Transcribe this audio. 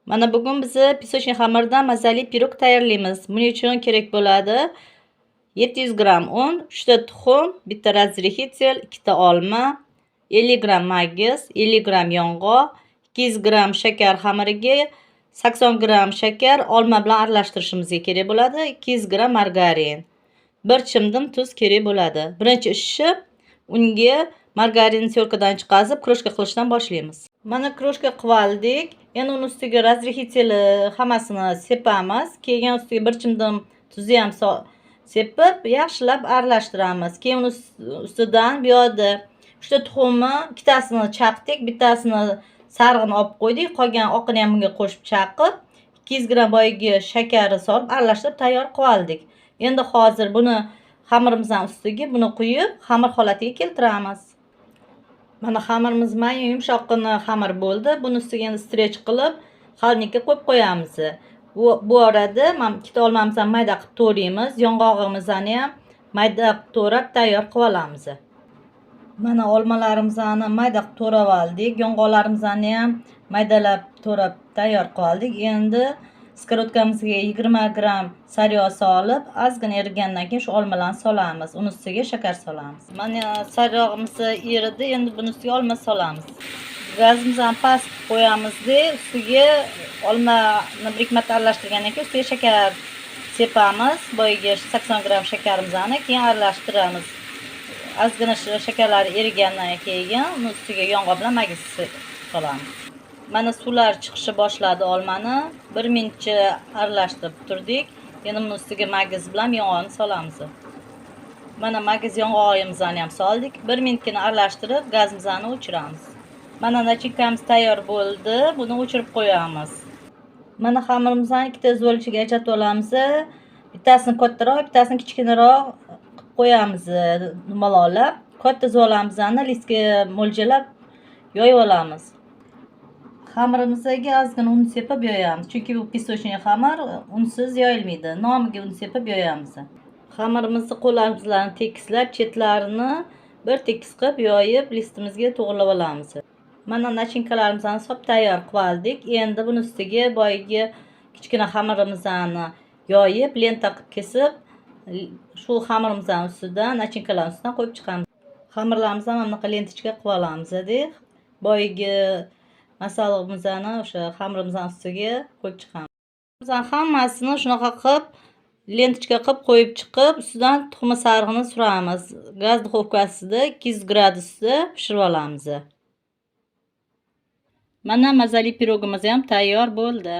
Mana bugun biz pisochniy xamirdan mazali pirog tayyorlaymiz. Buning uchun kerak bo'ladi 700 gram un, 3 ta tuxum, bitta razrexитель, 2 ta olma, 50 gram magiz, 50 gram yong'oq, 200 gram shakar xamiriga 80 gram shakar olma bilan aralashtirishimiz kerak bo'ladi. 200 gram margarin, 1 chimdim tuz kerak bo'ladi. Birinchi ishi unga margarinni syorkadan chiqazib, kroshka qilishdan boshlaymiz. Mana kroshka qilib oldik. Endi uni ustiga razrexитель hammasini sepamiz. Keyin ustiga 1 chimdim tuzni ham sepib, yaxshilab aralashtiramiz. Keyin uni ustidan bu yerda 3 ta tuxumni ikkitasini chaqdik, bittasini sarig'ini olib qo'ydik. Qolgan oqini ham bunga qo'shib chaqib, 200 gram boyagi shakarni solib aralashtirib tayyor qilib oldik. Endi hozir buni xamirimizning ustiga buni quyib, xamir holatiga keltiramiz. Mana xamirimiz mayin yumshoqqina xamir bo'ldi. Buni ustiga endi strech qilib, xalnikka qo'yib qo'yamiz. Bu orada mana ikkita olmamizni mayda qilib to'raymiz. Yong'og'imizni ham mayda qilib to'rab tayyor qilib olamiz. Mana olmalarimizni mayda qilib to'rab oldik. Yong'oqlarimizni ham maydalab to'rab tayyor qilib oldik. Endi skorotkамizga 20 gram sariyog' solib, ozgina erigandan keyin shu olmalarni solamiz. Uni ustiga shakar solamiz. Mana sariyog'imiz eridi, endi buni ustiga olma solamiz. Gazimizni past qo'yamizda, ustiga olmani bir ikki marta aralashtirgandan keyin ustiga shakar sepamiz. Boyagi 80 gram shakarimizni keyin aralashtiramiz. Ozgina shakarlari erigandan keyin uni ustiga yong'oq bilan magiz solamiz. Mana suvlar chiqishni boshladi olmani. 1 minutcha aralashtirib turdik. Endi uni ustiga magiz bilan yong'oqni solamiz. Mana magiz yong'og'imizni ham soldik. 1 minutgina aralashtirib gazimizni o'chiramiz. Mana nachinkamiz tayyor bo'ldi. Buni o'chirib qo'yamiz. Mana xamirimizni ikkita zo'lchiga ajratib olamiz. Bittasini kattaroq, bittasini kichkinaroq qilib qo'yamiz. Dumalolab, katta zo'lamizni listga mo'ljallab yoyib olamiz. Xamirimizga ozgina un sepib yoyamiz. Chunki bu pisochniy xamir unsiz yoyilmaydi. Nomiga un sepib yoyamiz. Xamirimizni qo'llarimiz bilan tekislab, chetlarini bir tekis qilib yoyib, listimizga to'g'rilab olamiz. Mana nachinkalarimizni solib tayyor qilib oldik. Endi buni ustiga boyagi kichkina xamirimizni yoyib, lenta qilib kesib, shu xamirimizning ustidan, nachinkalar ustidan qo'yib chiqamiz. Xamirlarimizni mana bunaqa lentichka qilib olamiz-da. Boyagi masallig'imizni o'sha xamirimizning ustiga qo'yib chiqamiz. Hammasini shunaqa qilib lentichka qilib qo'yib chiqib, ustidan tuxum sarig'ini suramiz. Gaz duxovkasida 200 gradusda pishirib olamiz. Mana mazali pirogimiz ham tayyor bo'ldi.